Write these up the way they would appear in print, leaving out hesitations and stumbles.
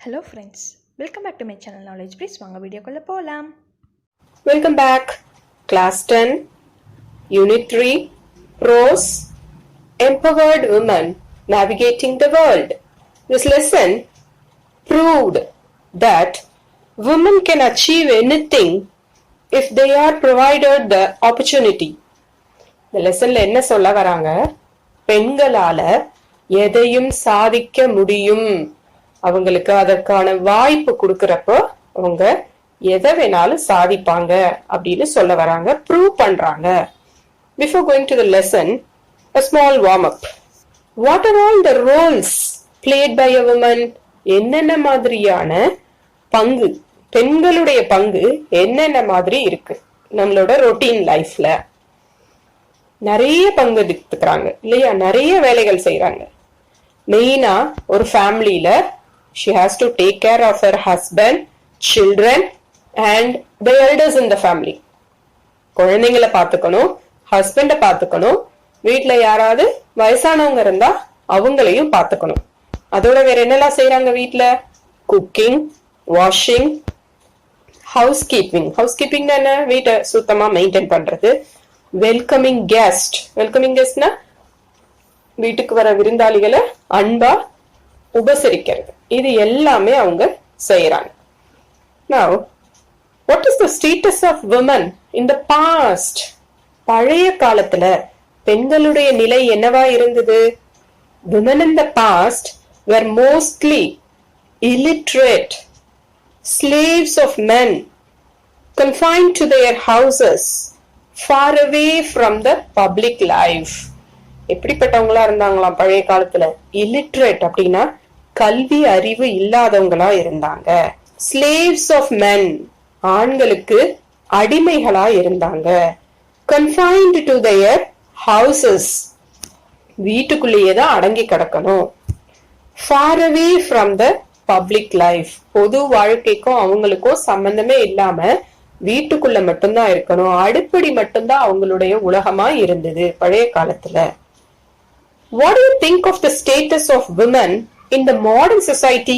Hello friends, welcome back to my channel Knowledge Please. வாங்க வீடியோக்குள்ள போலாம். Welcome back. Class 10, Unit 3, Prose, Empowered Women Navigating the World. This lesson proved that women can achieve anything if they are provided the opportunity. இந்த லெசன்ல என்ன சொல்ல வராங்க? பெண்களால எதையும் சாதிக்க முடியும். அவங்களுக்கு அதற்கான வாய்ப்பு கொடுக்கறப்போ அவங்க எதை வேணாலும் சாதிப்பாங்க அப்படின்னு சொல்ல வராங்க, ப்ரூவ் பண்றாங்க. Before going to the lesson, a small warm up. What are all the roles played by a woman? என்னென்ன மாதிரியான பங்கு, பெண்களுடைய பங்கு என்னென்ன மாதிரி இருக்கு நம்மளோட ரொட்டீன் லைஃப்ல? நிறைய பங்கு எடுத்துக்கிறாங்க இல்லையா, நிறைய வேலைகள் செய்யறாங்க. மெயினா ஒரு ஃபேமிலியில she has to take care of her husband, children and the elders in the family. குழந்தைங்களை பார்த்துக்கணும், ஹஸ்பண்ட பார்த்துக்கணும், வீட்டுல யாராவது வயசானவங்க இருந்தா அவங்களையும் பார்த்துக்கணும். அதோட வேற என்னெல்லாம் செய்யறாங்க வீட்டுல? Cooking, washing, house keeping. House keeping என்ன? வீட்டை சுத்தமா மெயின்டைன் பண்றது. Welcoming guest. வெல்கமிங் கெஸ்ட்னா வீட்டுக்கு வர விருந்தாளிகளை அன்பா உபசரிக்கிறது. இது எல்லாமே அவங்க செய்யறாங்க. Now, what is the status of women in the past? பழைய காலத்துல பெண்களுடைய நிலை என்னவா இருந்தது? Women in the past were mostly illiterate, slaves of men, confined to their houses, far away from the public life. எப்படிப்பட்டவங்களா இருந்தாங்களாம் பழைய காலத்துல? illiterate அப்படின்னா கல்வி அறிவு இல்லாதவங்களா இருந்தாங்க. slaves of men, ஆண்களுக்கு அடிமைகளா இருந்தாங்க. confined to their houses, வீட்டுக்குள்ளேயே தான் அடங்கி கிடக்கணும். far away from the public life, பொது வாழ்க்கைக்கும் அவங்களுக்கும் சம்பந்தமே இல்லாம வீட்டுக்குள்ள மட்டும்தான் இருக்கணும். அடுப்படி மட்டும்தான் அவங்களுடைய உலகமா இருந்தது பழைய காலத்துல. What do you think of the status of women in the modern society?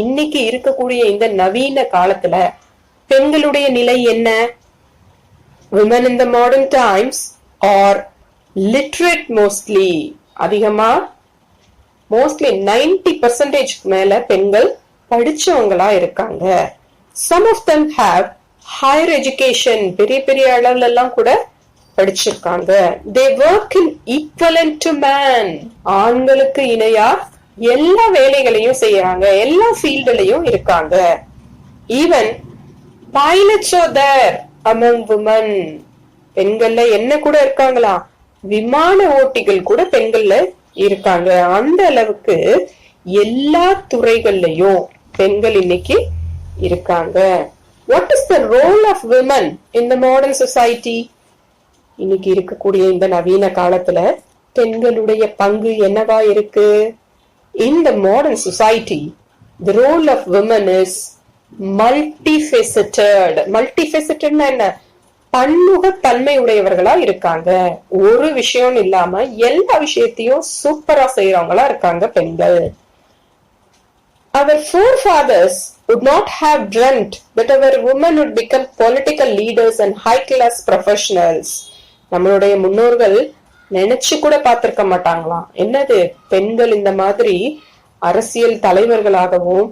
இன்னைக்கு இருக்கக்கூடிய இந்த நவீன காலத்துல பெண்களுடைய நிலை என்ன? Women in the modern times are literate mostly. அதிகமா mostly 90% மேல பெண்கள் படிச்சவங்களா இருக்காங்க. Some of them have higher education. பெரிய பெரிய அளவுல எல்லாம் கூட படிச்சிருக்காங்க. They work in equivalent to man. ஆண்களுக்கு இணையா எல்லா வேலைகளையும் செய்யறாங்க, எல்லா ஃபீல்ட்லயும் இருக்காங்க. Even pilots are there among women. பெண்கள்ல என்ன கூட இருக்காங்களா? விமான ஓட்டிகள் கூட பெண்கள்ல இருக்காங்க. அந்த அளவுக்கு எல்லா துறைகள்லயும் பெண்கள் இன்னைக்கு இருக்காங்க. What is the role of women in the modern society? இன்னைக்கு இருக்கக்கூடிய இந்த நவீன காலத்துல பெண்களுடைய பங்கு என்னவா இருக்கு? In the modern society, the role of women is multifaceted. Multifaceted என்ன? பன்முக தன்மை உடையவர்களா இருக்காங்க. ஒரு விஷயம் இல்லாம எல்லா விஷயத்தையும் சூப்பரா செய்யறவங்களா இருக்காங்க பெண்கள். Our forefathers would not have dreamt that our women would become political leaders and high-class professionals. நம்மளுடைய முன்னோர்கள் நினைச்சு கூட பார்த்திருக்க மாட்டாங்களாம். என்னது, பெண்கள் இந்த மாதிரி அரசியல் தலைவர்களாகவும்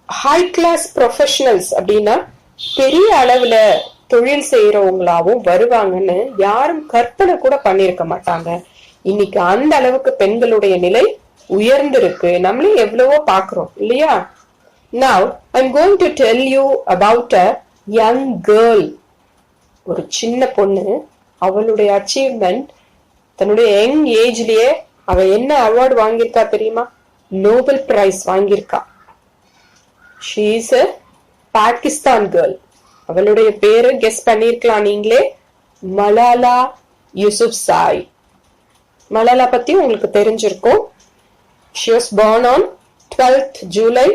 ஹை கிளாஸ் ப்ரொஃபஷனல்ஸ் அப்படின்னா பெரிய அளவுல தொழில் செய்யறவங்களாவும் வருவாங்கன்னு யாரும் கற்பனை கூட பண்ணிருக்க மாட்டாங்க. இன்னைக்கு அந்த அளவுக்கு பெண்களுடைய நிலை உயர்ந்திருக்கு. நம்மளே எவ்வளவோ பாக்குறோம் இல்லையா? Now I'm going to tell you about a young girl. ஒரு சின்ன பொண்ணு, அவளுடைய அச்சீவ்மெண்ட், தன்னுடைய யங் ஏஜ்லயே அவ என்ன அவார்டு வாங்கியிருக்கா தெரியுமா? நோபல் பிரைஸ் வாங்கியிருக்கா. She is a Pakistan girl. அவளுடைய பேரு கெஸ் பண்ணிருக்கலாம் நீங்களே, மலாலா யூசுப்சாய். மலாலா பத்தி உங்களுக்கு தெரிஞ்சிருக்கும். She was born on 12th July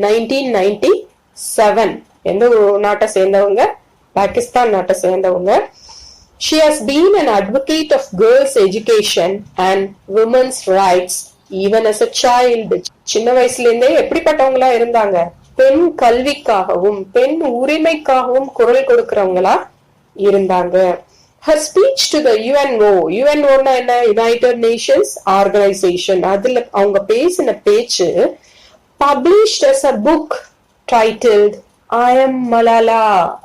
1997. எந்த நாட்டை சேர்ந்தவங்க? பாகிஸ்தான் நாட்டை சேர்ந்தவங்க. She has been an advocate of girls' education and women's rights even as a child, சின்ன வயசுல இருந்தே எப்படிப்பட்டவங்களா இருந்தாங்க? பெண் கல்விக்காகவும் பெண் உரிமைக்காகவும் குரல் கொடுக்கிறவங்களா இருந்தாங்க. Her speech to the UNO, UNO-னா என்ன? United Nations Organization. அதுல அவங்க பேசின பேச்சு published as a book titled I am Malala.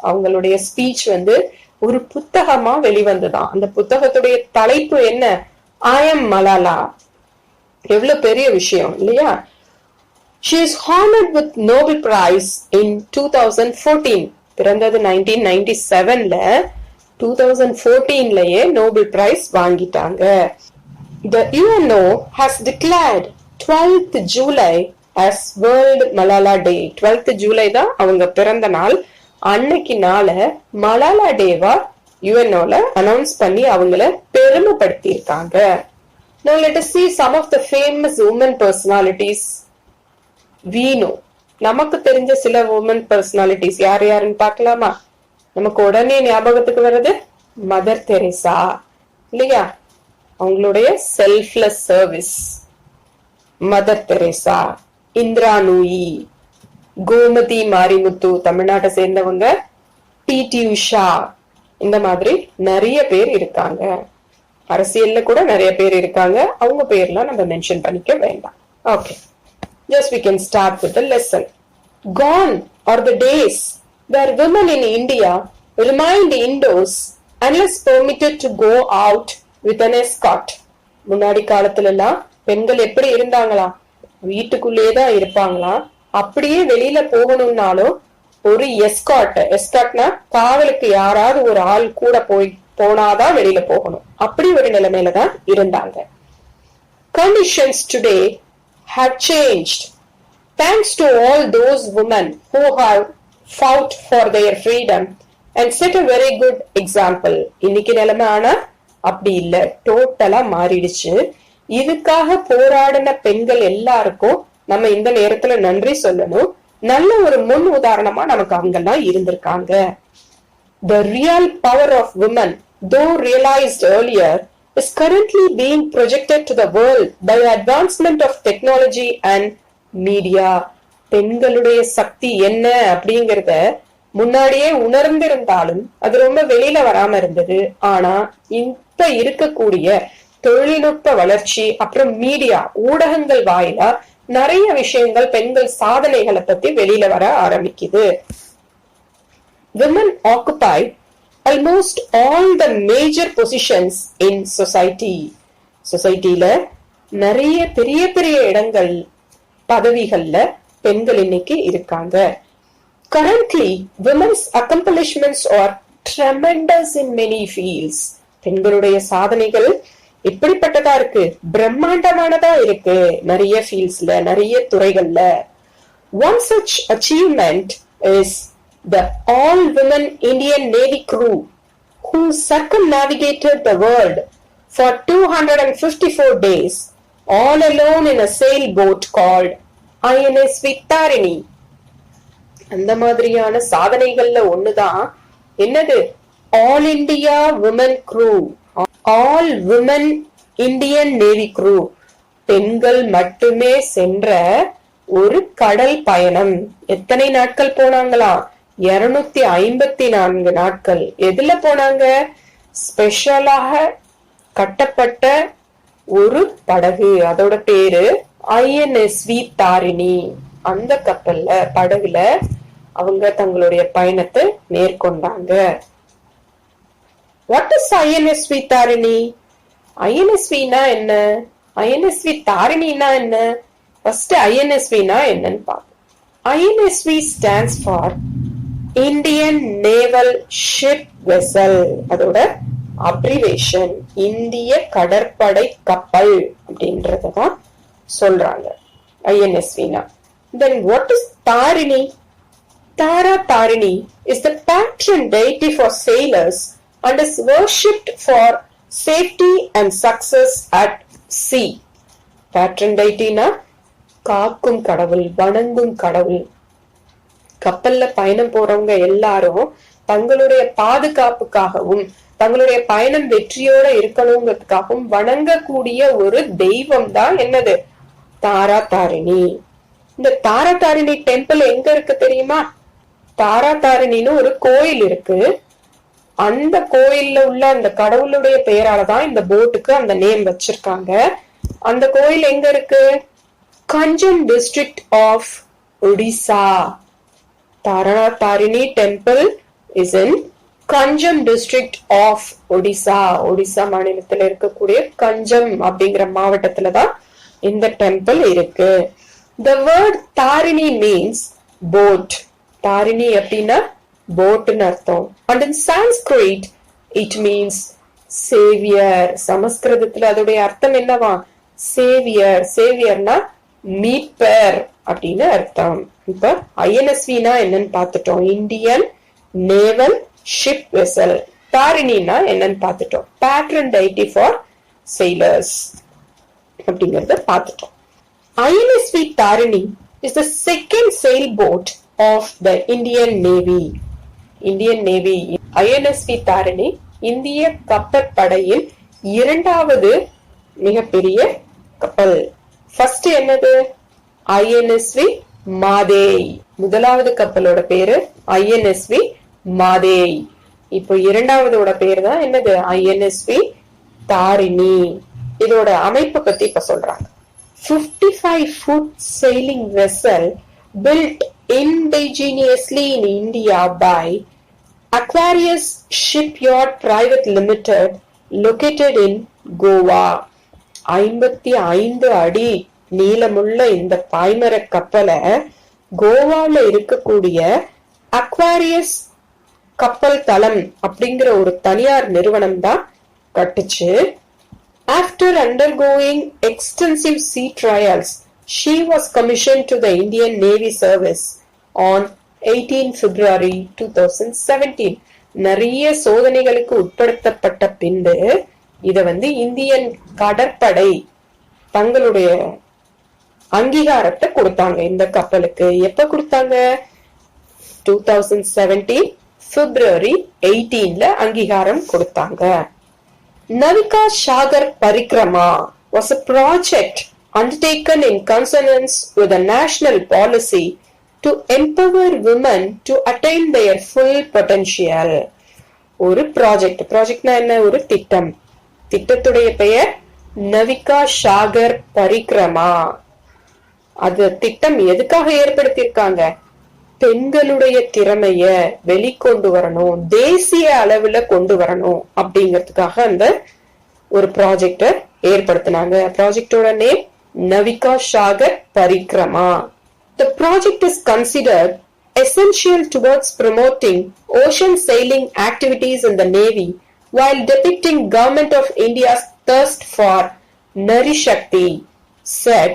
அவங்களுடைய ஸ்பீச் ஒரு புத்தகமா வெளிவந்துதான். அந்த புத்தகத்துடைய தலைப்பு என்ன? I am Malala. எவ்வளவு பெரிய விஷயம் இல்லையா? She is honored with Nobel Prize in 2014. பிறந்தது 1997ல, 2014லயே நோபல் பிரைஸ் வாங்கிட்டாங்க. The UNO has declared 12th July as World Malala Day. 12th July தான் அவங்க பிறந்த நாள். அன்னைக்கு நாள மலாலா டேவா UNO-ல அனௌன்ஸ் பண்ணி அவங்கள பெருமைப்படுத்தி இருக்காங்க. Now let us see some of the famous women personalities we know. நமக்கு தெரிஞ்ச சில women personalities யார் யாருன்னு பார்க்கலாமா? நமக்கு உடனே ஞாபகத்துக்கு வர்றது மதர் தெரேசா இல்லையா? அவங்களுடைய selfless service, mother Teresa. Indra Nooyi, Gomathi Marimuthu தமிழ்நாட்டை சேர்ந்தவங்க, பிடி உஷா, இந்த மாதிரி நிறைய பேர் இருக்காங்க. அரசியல்ல கூட நிறைய பேர் இருக்காங்க. அவங்க பேர்லாம் நம்ம மென்ஷன் பண்ணிக்க வேண்டாம். Okay, just we can start with the lesson. Gone are the days where women in India remained indoors unless permitted to go out with an escort. முன்னாடி காலத்துல எல்லாம் பெண்கள் எப்படி இருந்தாங்களா? வீட்டுக்குள்ளேயே தான் இருப்பாங்களா? அப்படியே வெளியில போகணும்னாலும் ஒரு எஸ்கார்ட்னா காவலுக்கு யாராவது ஒரு ஆள் கூட போனாதான் வெளியில போகணும். அப்படி ஒரு நிலைமையில தான் இருந்தாங்க. Conditions today have changed thanks to all those women who have fought for their freedom and set a very good example. இன்னைக்கு நிலைமை ஆனா அப்படி இல்ல, டோட்டலா மாறிடுச்சு. இதுக்காக போராடின பெண்கள் எல்லாருக்கும் நம்ம இந்த நேரத்துல நன்றி சொல்லணும். நல்ல ஒரு முன் உதாரணமா நமக்கு அவங்கெல்லாம் இருந்திருக்காங்க. The real power of women, though realized earlier, is currently being projected to the world by the advancement of technology and media. பெண்களுடைய சக்தி என்ன அப்படிங்கறத முன்னாடியே உணர்ந்திருந்தாலும் அது ரொம்ப வெளியில வராம இருந்தது. ஆனா இப்ப இருக்கக்கூடிய தொழில்நுட்ப வளர்ச்சி, அப்புறம் மீடியா ஊடகங்கள் வாயிலா நிறைய விஷயங்கள் பெண்கள் சாதனைகளை பத்தி வெளியில வர ஆரம்பிக்குது. Women occupy almost all the major positions in society. சொசைட்டில நிறைய பெரிய பெரிய இடங்கள், பதவிகள்ல பெண்கள் இன்னைக்கு இருக்காங்க. Currently, women's accomplishments are tremendous in many fields. பெண்களுடைய சாதனைகள் இப்படிப்பட்டதா இருக்கு, பிரம்மாண்டமானதா இருக்கு நிறைய ஃபீல்ட்ஸ்ல, நிறைய துறைகள்ல. One such achievement is the all-women Indian Navy crew who circumnavigated the world for 254 days all alone in a sailboat called INS Tarini. அந்த மாதிரியான சாதனைகள்ல ஒண்ணுதான் என்னது? All India Women Crew, All Women Indian Navy Crew. பெண்கள் மட்டுமே சென்ற ஒரு கடல் பயணம். எத்தனை நாட்கள் போனாங்களா? 254 நாட்கள். எதுல போனாங்க? ஸ்பெஷலாக கட்டப்பட்ட ஒரு படகு, அதோட பேரு INSV தாரிணி. அந்த கப்பல்ல, படகுல அவங்க தங்களுடைய பயணத்தை மேற்கொண்டாங்க. What is INSV Tharini? INSV-னா என்ன? INSV தாரிணினா என்ன? ஃபர்ஸ்ட் INSV-னா என்னன்னு பார்ப்போம். INSV stands for Indian Naval Ship Vessel. அதோட அப்ரிவேஷன் இந்திய கடற்படை கப்பல் அப்படின்றதான் சொல்றாங்க INSV-னா. Then what is Tarini? Tara Tarini is the patron deity for sailors and is worshipped for safety and success at sea. Patron deity-னா காக்கும் கடவுள், வணங்கும் கடவுள். கப்பல்ல பயணம் போறவங்க எல்லாரும் தங்களுடைய பாதுகாப்புக்காகவும் தங்களுடைய பயணம் வெற்றியோட இருக்கணுங்கிறதுக்காகவும் வணங்கக்கூடிய ஒரு தெய்வம் தான் என்னது, தாரா தாரிணி. இந்த தாரா தாரிணி டெம்பிள் எங்க இருக்கு தெரியுமா? தாரா தாரிணின்னு ஒரு கோயில் இருக்கு. அந்த கோயில்ல உள்ள அந்த கடவுளுடைய பெயராலதான் இந்த போட்டுக்கு அந்த நேம் வச்சிருக்காங்க. அந்த கோயில் எங்க இருக்கு? Ganjam district of Odisha. Tara Tarini temple is in Ganjam district of Odisha. Odisha மாநிலத்துல இருக்கக்கூடிய கஞ்சம் அப்படிங்கிற மாவட்டத்துலதான் இந்த டெம்பிள் இருக்கு. The word Tharini means boat. Tharini அப்படின்னா போட்னு அர்த்தம். And in Sanskrit it means savior. சமஸ்கிருதத்துல அதோடைய அர்த்தம் என்னவா? சேவியர். சேவியர்னா மீட்பர் அப்படின்னு அர்த்தம். இப்ப ஐஎன்எஸ்வினா என்னன்னு பார்த்துட்டோம். Indian naval ship vessel. தாரிணினா என்னன்னு பார்த்துட்டோம். பேட்ரன் டைட்டி ஃபார் sailors அப்படிங்கறத பார்த்துட்டோம். INSV Tarini is the second sailboat of the Indian Navy. Indian Navy. INSV Tarini இந்திய கப்பற்படையின் இரண்டாவது மிகப்பெரிய கப்பல். ஃபர்ஸ்ட் என்னது? INSV மாதேய். முதலாவது கப்பலோட பேரு INSV மாதேய். இப்போ இரண்டாவதோட பேர் தான் என்னது? INSV தாரிணி. இதோட அமைப்பை பத்தி இப்ப சொல்றாங்க. 55-foot sailing vessel built indigenously in India by Aquarius Shipyard Private Limited located in Goa. 55 அடி நீளமுள்ள இந்த பாய்மர கப்பலை கோவால இருக்கக்கூடிய அக்வாரியஸ் கப்பல் தளம் அப்படிங்கிற ஒரு தனியார் நிறுவனம் தான் கட்டுச்சு. After undergoing extensive sea trials, she was commissioned to the Indian Navy service on 18 February 2017. நிறைய சோதனைகளுக்கு உட்படுத்தப்பட்ட பின்பு இத இந்தியன் கடற்படை தங்களுடைய அங்கீகாரத்தை கொடுத்தாங்க. இந்த கப்பலுக்கு எப்ப கொடுத்தாங்க? 2017 February 18ல அங்கீகாரம் கொடுத்தாங்க. Navika Sagar Parikrama was a project undertaken in consonance with a national policy to empower women to attain their full potential. ஒரு ப்ராஜெக்ட்னா என்ன? ஒரு திட்டம். திட்டத்துடைய பெயர் நவிகா சாகர் பரிக்ரமா. அது திட்டம் எதுக்காக ஏற்படுத்தியிருக்காங்க? பெண்களுடைய திறமைய வெளிக்கொண்டு வரணும், தேசிய அளவுல கொண்டு வரணும் அப்படிங்கிறதுக்காக அந்த ஒரு ப்ராஜெக்ட ஏற்படுத்தினாங்க. ப்ராஜெக்டோட name Navika Sagar Parikrama. The project is considered essential towards promoting ocean sailing activities in the Navy while depicting Government of India's thirst for Nari Shakti, said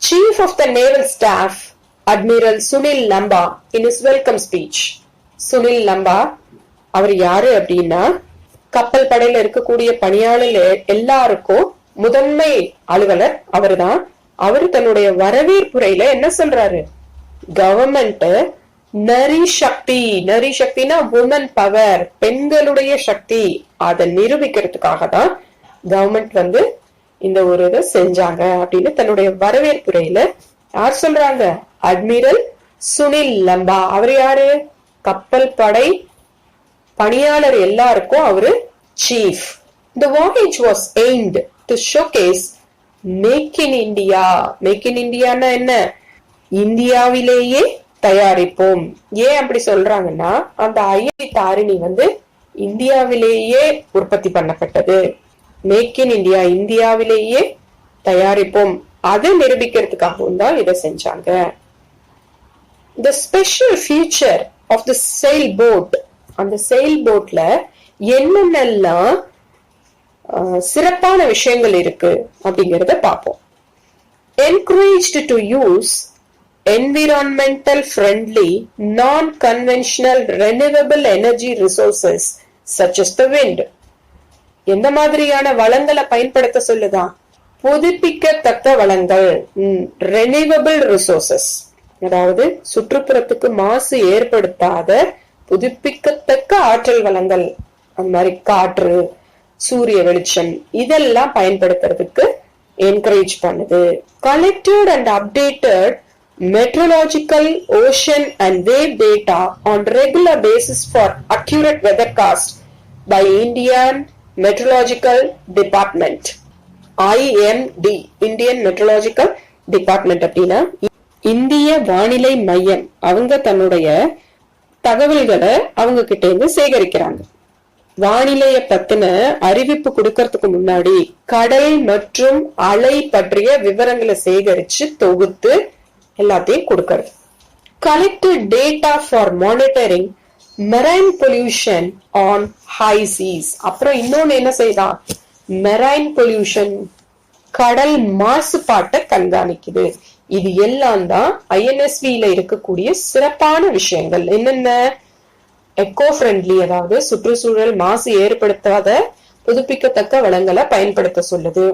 Chief of the Naval Staff Admiral Sunil Lamba in his welcome speech. Sunil Lamba அவர் யாரு அப்படின்னா கப்பல் படையில இருக்கக்கூடிய பணியாளர் எல்லாருக்கும் முதன்மை அலுவலர் அவர்தான். அவரு தன்னுடைய வரவேற்புரையில என்ன சொல்றாரு? கவர்மெண்ட் நரி சக்தி, நரி சக்தினா உமன் பவர், பெண்களுடைய சக்தி, அதை நிரூபிக்கிறதுக்காக தான் கவர்மெண்ட் இந்த ஒரு இதை செஞ்சாங்க அப்படின்னு தன்னுடைய வரவேற்புரையில யார் சொல்றாங்க? அட்மிரல் சுனில் லம்பா. அவர் யாரு? கப்பல் படை பணியாளர் எல்லாருக்கும் அவரு chief. The voyage was aimed to showcase make in India. Make in இந்தியான்னா என்ன? இந்தியாவிலேயே தயாரிப்போம். ஏன் அப்படி சொல்றாங்கன்னா அந்த ஐஎன்எஸ்வி தாரிணி இந்தியாவிலேயே உற்பத்தி பண்ணப்பட்டது. மேக் இன் இந்தியா, இந்தியாவிலேயே தயாரிப்போம், அதை நிரூபிக்கிறதுக்காகவும் தான் இதை செஞ்சாங்க. The special feature of the sailboat, அந்த sailboatல என்னென்னலாம் சிறப்பான விஷயங்கள் இருக்கு அப்படிங்கறத பார்ப்போம். Encouraged to use environmental friendly non-conventional renewable energy resources such as the wind. எந்த மாதிரியான வளங்களை பயன்படுத்த சொல்லுதா? புதுப்பிக்கத்தக்க வளங்கள், renewable resources, அதாவது சுற்றுப்புறத்துக்கு மாசு ஏற்படுத்தாத புதுப்பிக்கத்தக்க ஆற்றல் வளங்கள் அந்த மாதிரி காற்று, சூரிய வெளிச்சம் இதெல்லாம் பயன்படுத்துறதுக்கு என்கரேஜ் பண்ணுது. Collected and updated meteorological, ocean and wave data on regular basis for accurate weathercast by Indian Meteorological Department. IMD, Indian Meteorological Department அப்படின்னா இந்திய வானிலை மையம். அவங்க தன்னுடைய தகவல்களை அவங்க கிட்ட இருந்து சேகரிக்கிறாங்க. வானிலைய பத்தின அறிவிப்பு கொடுக்கறதுக்கு முன்னாடி கடல் மற்றும் அலை பற்றிய விவரங்களை சேகரிச்சு தொகுத்து எல்லாத்தையும் கொடுக்கறது. Collected data for monitoring marine pollution on high seas. அப்புறம் இன்னொன்னு என்ன செய்தான், marine pollution கடல் மாசுபாட்டை கண்காணிக்குது. இது எல்லாம் தான் INSV-ல இருக்கக்கூடிய சிறப்பான விஷயங்கள். என்னென்ன, எக்கோ ஃப்ரெண்ட்லி, அதாவது சுற்றுச்சூழல் மாசு ஏற்படுத்தாத புதுப்பிக்கத்தக்க வளங்களை பயன்படுத்த சொல்லுது.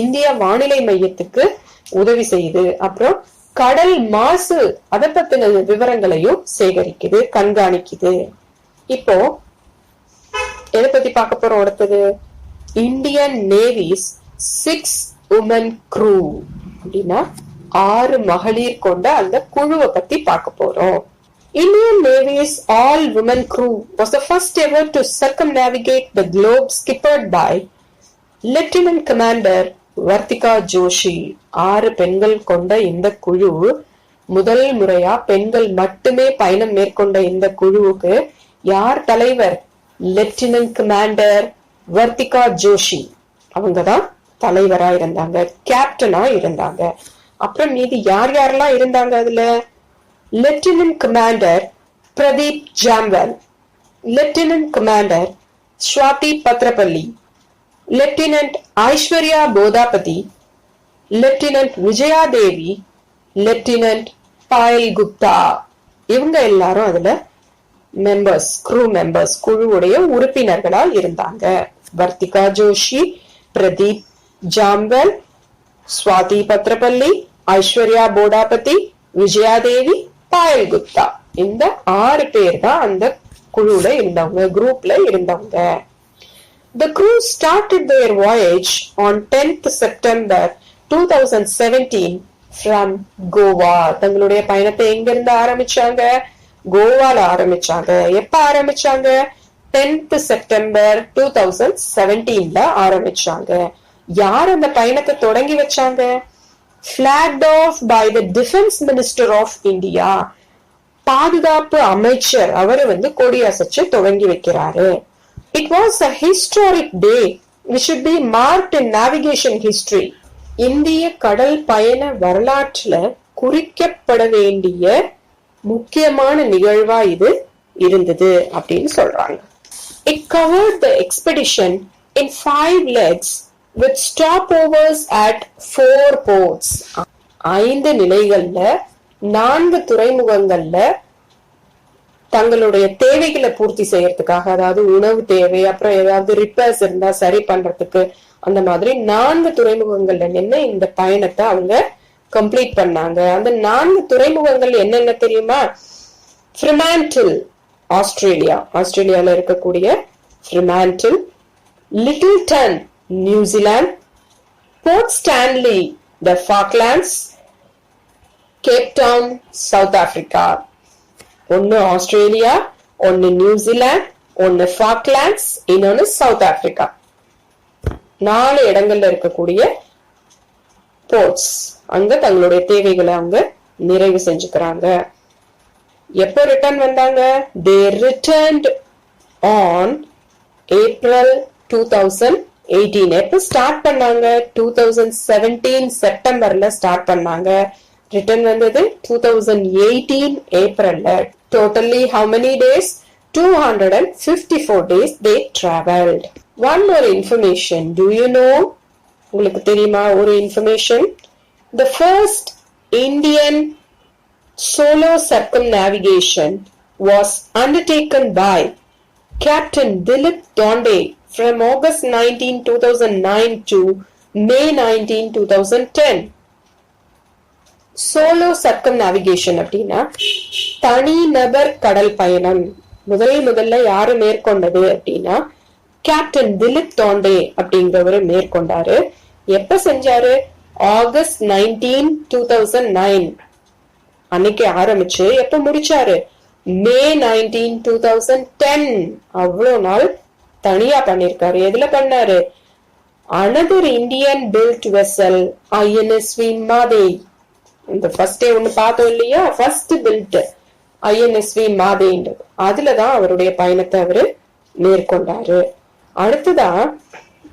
இந்திய வானிலை மையத்துக்கு உதவி செய்யுது. அப்புறம் கடல் மாசு அதை பத்தின விவரங்களையும் சேகரிக்குது, கண்காணிக்குது. இப்போ எதை பத்தி பார்க்க போறோம் அடுத்தது, இந்தியன் நேவிஸ் 6 women crew அப்படின்னா 6 மகளிர் கொண்ட அந்த குழுவை பத்தி பார்க்க போறோம். Indian Navy's all-women crew was the first ever to circumnavigate the globe, skippered by Lieutenant Commander Vartika Joshi. 6 பெண்கள் கொண்ட இந்த குழு முதல் முறையா பெண்கள் மட்டுமே பயணம் மேற்கொண்ட இந்த குழுவுக்கு யார் தலைவர், லெப்டினன்ட் கமாண்டர் வர்த்திகா ஜோஷி. அவங்கதான் தலைவரா இருந்தாங்க, கேப்டனா இருந்தாங்க. அப்புறம் மீதி யார் யாரெல்லாம் இருந்தாங்க அதுல, lieutenant commander Pradeep Jamwal, lieutenant commander Swathi Patarapalli, lieutenant Aishwarya Boddapati, lieutenant Vijaya Devi, lieutenant Payal Gupta. இவங்க எல்லாரும் அதுல மெம்பர்ஸ், க்ரூ மெம்பர்ஸ், குழுவுடைய உறுப்பினர்களா இருந்தாங்க. வர்த்திகா ஜோஷி, பிரதீப் ஜாம்வால், ஸ்வாதி பத்ரபள்ளி, ஐஸ்வர்யா போடாபதி, விஜயா தேவி, பாயல் குப்தா. இந்த 6 பேர் தான் அந்த குழுல இருந்தவங்க, குரூப்ல இருந்தவங்க. The crew started their voyage on 10th September 2017 from Goa. தங்களுடைய பயணத்தை எங்க இருந்து ஆரம்பிச்சாங்க, கோவால ஆரம்பிச்சாங்க. எப்ப ஆரம்பிச்சாங்க, 10th September 2017ல ஆரம்பிச்சாங்க. யார் அந்த பயணத்தை தொடங்கி வச்சாங்க, flagged off by the Defense Minister of India. பாதுகாப்பு அமைச்சர் அவரு கொடியசைச்சு தொடங்கி வைக்கிறாரு. It was a historic day which should be marked in navigation history. இந்திய கடல் பயண வரலாற்றுல குறிக்கப்பட வேண்டிய முக்கியமான நிகழ்வா இது இருந்தது அப்படின்னு சொல்றாங்க. It covered the expedition in 5 legs with stopovers at 4 ports. 5 நிலைகள்ல 4 துறைமுகங்கள்ல தங்களுடைய தேவைகளை பூர்த்தி செய்யறதுக்காக, அதாவது உணவு தேவை, அப்புறம் ஏதாவது ரிப்பேர்ஸ் இருந்தா சரி பண்றதுக்கு, அந்த மாதிரி 4 துறைமுகங்கள்ல நின்று இந்த பயணத்தை அவங்க கம்ப்ளீட் பண்ணாங்க. அந்த 4 துறைமுகங்கள் என்னென்ன தெரியுமா, ஃப்ரிமாண்டில் ஆஸ்திரேலியால இருக்கக்கூடிய ஃப்ரிமாண்டில், லிட்டில்டன் நியூசிலாந்து, போர்ட் ஸ்டான்லி த ஃபாக்லாண்ட்ஸ், கேப் டவுன் சவுத் ஆப்பிரிக்கா. ஒன்னு ஆஸ்திரேலியா, ஒன்னு நியூசிலாந்து, ஒன்னு ஃபாக்லாண்ட்ஸ், இன்னொன்னு சவுத் ஆப்பிரிக்கா. 4 இடங்கள்ல இருக்கக்கூடிய போர்ட்ஸ் அங்க தங்களுடைய தேவைகளை அவங்க நிறைவு செஞ்சுக்கிறாங்க. எப்ப ரிட்டர்ன் வந்தாங்க, they returned on April 2018. எப்ப ஸ்டார்ட் பண்ணாங்க, 2017 செப்டம்பர்ல ஸ்டார்ட் பண்ணாங்க. ரிட்டர்ன் வந்தது 2018 ஏப்ரல்ல. Totally how many days? 254 days they traveled. One more information. Do you know? உங்களுக்கு தெரியுமா ஒரு information? The first Indian solo circumnavigation was undertaken by Captain Dilip Donde from August 19, 2009 to May 19, 2010. Solo சர்க்கம்நாவிகேஷன் அப்படின்னா தனி நபர் கடல் பயணம். முதல்ல யாரு மேற்கொண்டது அப்படின்னா கேப்டன் திலீப் தாண்டே அப்படிங்கிறவரு மேற்கொண்டாரு. எப்ப செஞ்சாரு? ஆகஸ்ட் 19, 2009 அன்னைக்கு ஆரம்பிச்சு எப்ப முடிச்சாரு? மே 19, 2010. அவ்வளவு நாள் தனியா பண்ணிருக்காரு. எதுல பண்ணாரு? another Indian built vessel INSV Madey. இந்த ஃபர்ஸ்ட் ஒண்ணு பார்த்தோம் இல்லையா, ஃபர்ஸ்ட் பில்ட் INSV Madey. அதுலதான் அவருடைய பயணத்தை அவரு மேற்கொண்டாரு. அடுத்ததான்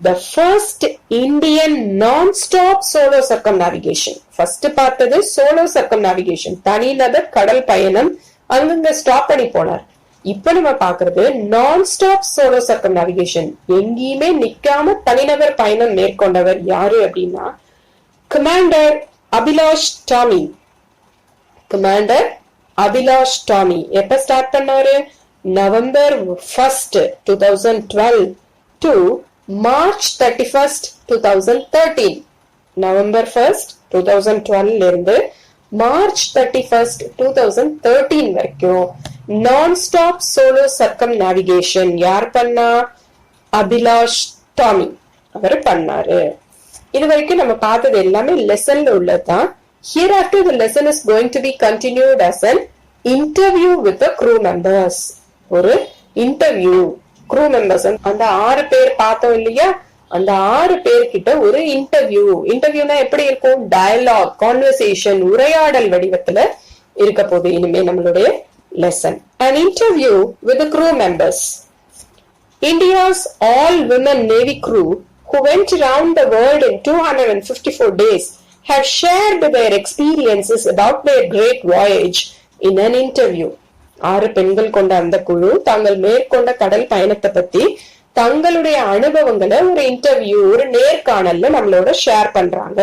the first Indian non-stop solo circumnavigation. First பார்த்தது solo circumnavigation, தனிநபர் கடல் பயணம், அங்கங்க ஸ்டாப் பண்ணி போனார். இப்ப நம்ம பாக்குறது நான் ஸ்டாப் சோலோ சர்க்கம்நாவிகேஷன், எங்கேயுமே நிக்காம தனிநபர் பயணம் மேற்கொண்டவர் யாரு அப்படின்னா commander Abhilash Tommy. Commander Abhilash Tommy எப்ப ஸ்டார்ட் பண்ணாரு? November 1, 2012 to March 31, 2013. நவம்பர் 1, 2012 இருந்து மார்ச் 31, 2013 வரைக்கும் நான் ஸ்டாப் சோலோ சர்க்கம்நாவிகேஷன் யார் பண்ணா? அபிலாஷ் டாமி அவர் பண்ணாரு. இது வரைக்கும் நம்ம பார்த்தது எல்லாமே லெசன்ல உள்ளதுதான். Hereafter the lesson is going to be continued as an interview with the crew members. ஒரு இன்டர்வியூ crew members, அந்த 6 பேர் பார்த்தோம் இல்லையா, அந்த 6 பேர்கிட்ட ஒரு இன்டர்வியூனா எப்படி இருக்கும்? டயலாக், கான்வர்சேஷன், உரையாடல் வடிவத்துல இருக்க போது இனிமே நம்மளுடைய lesson. An interview with the crew members. India's all-women Navy crew who went around the world in 254 days have shared their experiences about their great voyage in an interview. 6 பெண்கள் கொண்ட அந்த குழு தாங்கள் மேற்கொண்ட கடல் பயணத்தை பத்தி தங்களுடைய அனுபவங்களை ஒரு இன்டர்வியூ, ஒரு நேர்காணல்ல நம்மளோட ஷேர் பண்றாங்க.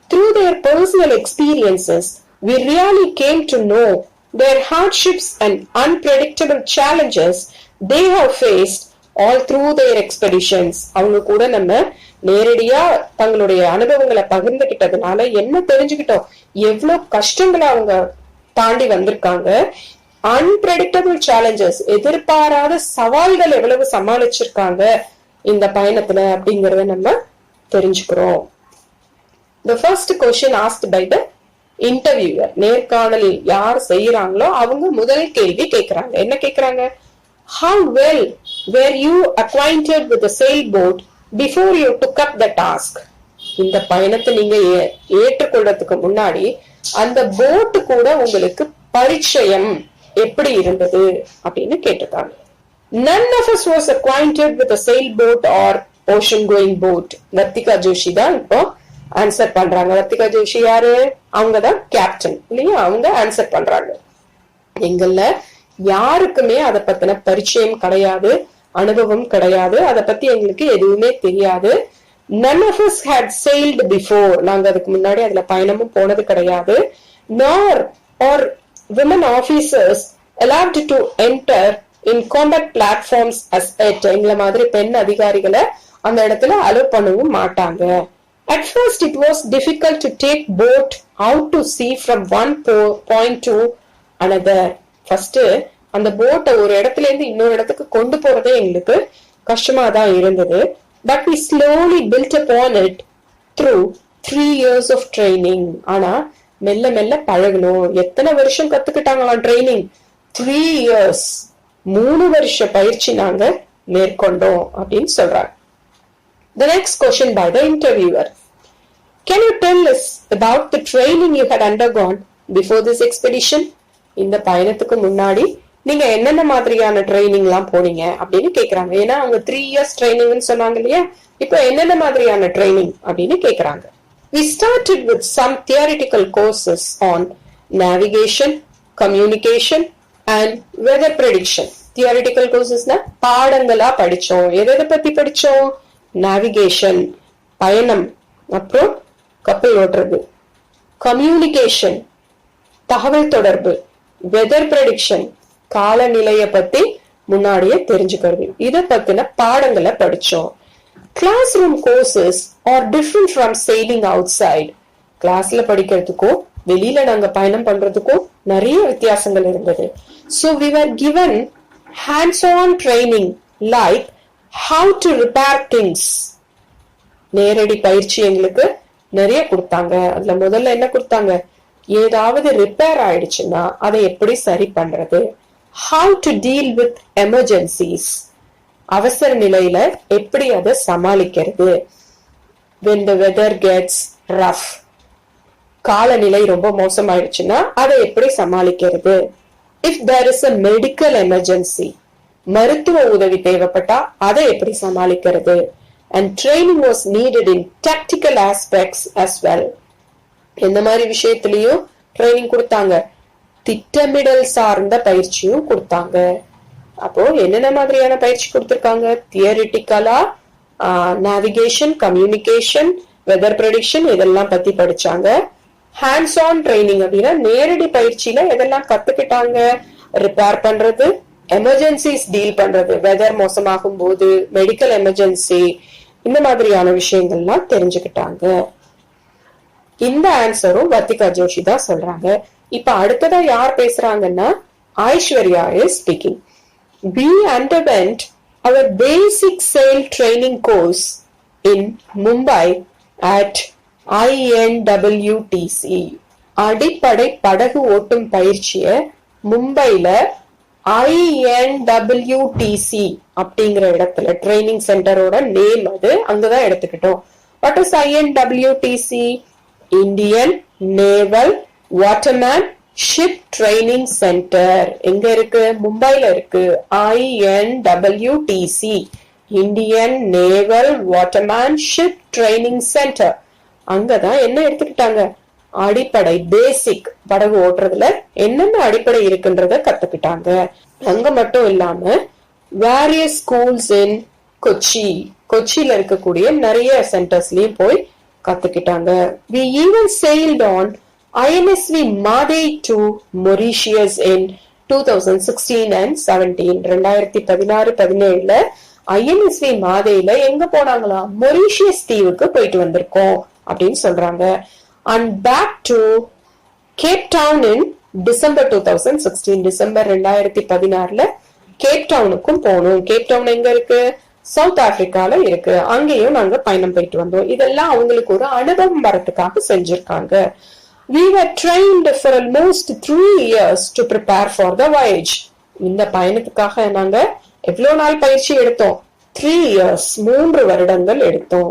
Through their personal experiences, we really came to know their hardships and unpredictable challenges they have faced all through their expeditions. அவங்க கூட நம்ம நேரடியா தங்களுடைய அனுபவங்களை பகிர்ந்துகிட்டதுனால என்ன தெரிஞ்சுக்கிட்டோம்? எவ்வளவு கஷ்டங்களை அவங்க தாண்டி வந்திருக்காங்க. அன்பிரெடிக்டபிள் சேலஞ்சஸ், எதிர்பாராத சவால்கள் எவ்வளவு சமாளிச்சிருக்காங்க இந்த பயணத்துல அப்படிங்கறத நம்ம தெரிஞ்சுக்கிறோம். The first question asked by the interviewer, நேர்காணல் யார் செய்யறாங்களோ அவங்க முதல் கேள்வி கேக்குறாங்க. என்ன கேக்குறாங்க? How well were you acquainted with the sailboat before you took up the task? இந்த பயணத்தை நீங்க ஏற்றுக்கொள்றதுக்கு முன்னாடி அந்த போட் கூட உங்களுக்கு பரிச்சயம் எப்படி இருந்தது அப்படின்னு கேட்டிருக்காங்க. None of us was acquainted with a sailboat or ocean going boat. Vartika Joshi தான் இப்போ ஆன்சர் பண்றாங்க. வர்த்திகா ஜோஷி யாரு? அவங்கதான் கேப்டன் இல்லையா, அவங்க ஆன்சர் பண்றாங்க. எங்கள்ல யாருக்குமே அதை பத்தின பரிச்சயம் கிடையாது, அனுபவம் கிடையாது, அதை பத்தி எங்களுக்கு எதுவுமே தெரியாது. None of us had sailed before. நாங்க அதுக்கு முன்னாடி அதுல பயணமும் போனது கிடையாது. Nor or women officers allowed to enter in combat platforms as yet. எங்களை மாதிரி பெண் அதிகாரிகளை அந்த இடத்துல அலோவ் பண்ணவும் மாட்டாங்க. At first it was difficult to take boat out to sea from one point to another. First அந்த போட்டை ஒரு இடத்துல இருந்து இன்னொரு இடத்துக்கு கொண்டு போறதே எங்களுக்கு கஷ்டமா தான் இருந்தது. But we slowly built upon it through 3 years of training. ஆனா மெல்ல மெல்ல பழகணும். எத்தனை வருஷம் கத்துக்கிட்டாங்களாம் ட்ரைனிங்? 3 years, 3 வருஷ பயிற்சி நாங்க மேற்கொண்டோம் அப்படின்னு சொல்றாங்க. The next question by the interviewer. Can you tell us about the training you had undergone before this expedition? இந்த பயணத்துக்கு முன்னாடி நீங்க என்னென்ன மாதிரியான ட்ரைனிங் எல்லாம் போனீங்க அப்படின்னு கேக்குறாங்க. ஏன்னா அவங்க 3 years ட்ரைனிங்னு சொன்னாங்க இல்லையா, இப்போ என்னென்ன மாதிரியான ட்ரைனிங் அப்படின்னு கேக்குறாங்க. We started with some theoretical courses on navigation, communication and weather prediction. Theoretical courses-னா பாடங்களா படிச்சோம். எதை பத்தி படிச்சோம்? நேவிகேஷன், பயணம், அப்புறம் கப்பல் ஓட்டுறது, கம்யூனிகேஷன், தகவல் தொடர்பு, வெதர் ப்ரெடிக்ஷன், காலநிலைய பத்தி முன்னாடியே தெரிஞ்சுக்கிறது. இத பத்தின பாடங்களை படிச்சோம். Classroom courses are different from sailing outside. கிளாஸ்ல படிக்கிறதுக்கும் வெளியில நாங்க பயணம் பண்றதுக்கும் நிறைய வித்தியாசங்கள் இருந்தது. So we were given hands-on training like how to repair things. நேரடி பயிற்சி எங்களுக்கு நிறைய கொடுத்தாங்க. அதுல முதல்ல என்ன கொடுத்தாங்க, ஏதாவது ரிப்பேர் ஆயிடுச்சுன்னா அதை எப்படி சரி பண்றது, how to deal with emergencies, அவசர நிலையில எப்படி அதை சமாளிக்கிறது, when the weather gets rough, காலநிலை ரொம்ப மோசமாயிடுச்சுன்னா அதை எப்படி சமாளிக்கிறது, if there is a medical emergency, மருத்துவ உதவி தேவைப்பட்டா அதை எப்படி சமாளிக்கிறது, and training was needed in tactical aspects as well. இந்த மாதிரி விஷயத்திலயும் ட்ரைனிங் கொடுத்தாங்க, திட்டமிடல் சார்ந்த பயிற்சியும் கொடுத்தாங்க. அப்போ என்னென்ன மாதிரியான பயிற்சி கொடுத்திருக்காங்க, தியரிட்டிக்கலா நேவிகேஷன், கம்யூனிகேஷன், வெதர் ப்ரெடிக்ஷன் இதெல்லாம் பத்தி படிச்சாங்க. ஹேண்ட்ஸ் ஆன் ட்ரைனிங் அப்படின்னா நேரடி பயிற்சியில எதெல்லாம் கத்துக்கிட்டாங்க, ரிப்பேர் பண்றது, எமர்ஜென்சிஸ் டீல் பண்றது, வெதர் மோசமாகும் போது, மெடிக்கல் எமர்ஜென்சி, இந்த மாதிரியான விஷயங்கள்லாம் தெரிஞ்சுக்கிட்டாங்க. இந்த ஆன்சரும் வர்த்திகா ஜோஷி தான் சொல்றாங்க. இப்ப அடுத்ததா யார் பேசுறாங்கன்னா Aishwarya is speaking. We underwent our basic sail training course in Mumbai at INWTC. அடிப்படை படகு ஓட்டும் பயிற்சிய மும்பைல INWTC அப்படிங்கிற இடத்துல ட்ரைனிங் சென்டரோட நேம் அது, அங்கதான் எடுத்துக்கிட்டோம். What is INWTC? Indian Naval Waterman Ship Training Center. எங்க இருக்கு, மும்பைல இருக்கு. INWTC, Indian Naval Waterman Ship Training Center. அங்கதான் என்ன எடுத்துக்கிட்டாங்க, அடிப்படை பேசிக் படகு ஓட்டுறதுல என்னென்ன அடிப்படை இருக்குன்றத கத்துக்கிட்டாங்க. அங்க மட்டும் இல்லாம வேரியஸ் ஸ்கூல்ஸ் இன் கொச்சி, கொச்சியில இருக்கக்கூடிய நிறைய சென்டர்ஸ்லயும் போய் கத்துக்கிட்டாங்க. We even sailed on INSV Madey to Mauritius in 2016 and 17. 2016-17ல INSV மாதேல எங்க போனாங்களா, மொரீஷியஸ் தீவுக்கு போயிட்டு வந்திருக்கோம் அப்படின்னு சொல்றாங்க. And back to Cape Town in December 2016. December 2016ல கேப் டவுனுக்கும் போனோம். கேப் டவுன் எங்க இருக்கு, சவுத் ஆப்பிரிக்கால இருக்கு. அங்கேயும் நாங்க பயணம் போயிட்டு வந்தோம். இதெல்லாம் அவங்களுக்கு ஒரு அனுபவம் வரதுக்காக செஞ்சிருக்காங்க. We were trained for almost 3 years to prepare for the voyage. இந்த பயணத்துக்காக நாங்க எவ்வளவு நாள் பயிற்சி எடுத்தோம், 3 years, 3 வருடங்கள் எடுத்தோம்.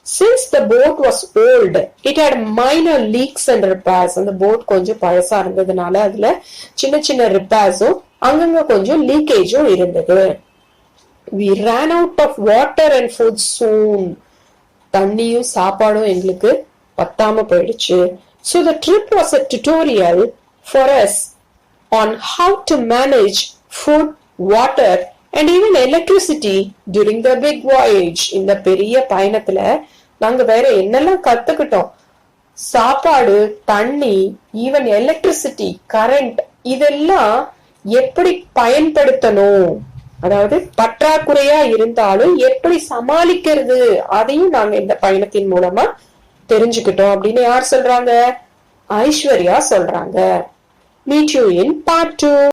Since the boat was old, it had minor leaks and repairs. அந்த போட் கொஞ்சம் பழசா இருந்ததுனால அதுல சின்ன சின்ன ரிப்பேர்ஸும் அங்கங்க கொஞ்சம் லீக்கேஜும் இருந்தது. We ran out of water and food soon. தண்ணியும் சாப்பாடும் எங்களுக்கு பத்தாம போயிடுச்சு. So the trip was a tutorial for us on how to manage food, water and even electricity during the big voyage. இந்த பெரிய பயணத்துல நாங்க வேற என்னெல்லாம் கத்துக்கிட்டோம், சாப்பாடு, தண்ணி, ஈவன் எலக்ட்ரிசிட்டி, கரண்ட், இதெல்லாம் எப்படி பயன்படுத்தணும், அதாவது பற்றாக்குறையா இருந்தாலும் எப்படி சமாளிக்கிறது, அதையும் நாங்க இந்த பயணத்தின் மூலமா தெரிஞ்சுக்கிட்டோம் அப்படின்னு யார் சொல்றாங்க, ஐஸ்வர்யா சொல்றாங்க. Meet you in part 2.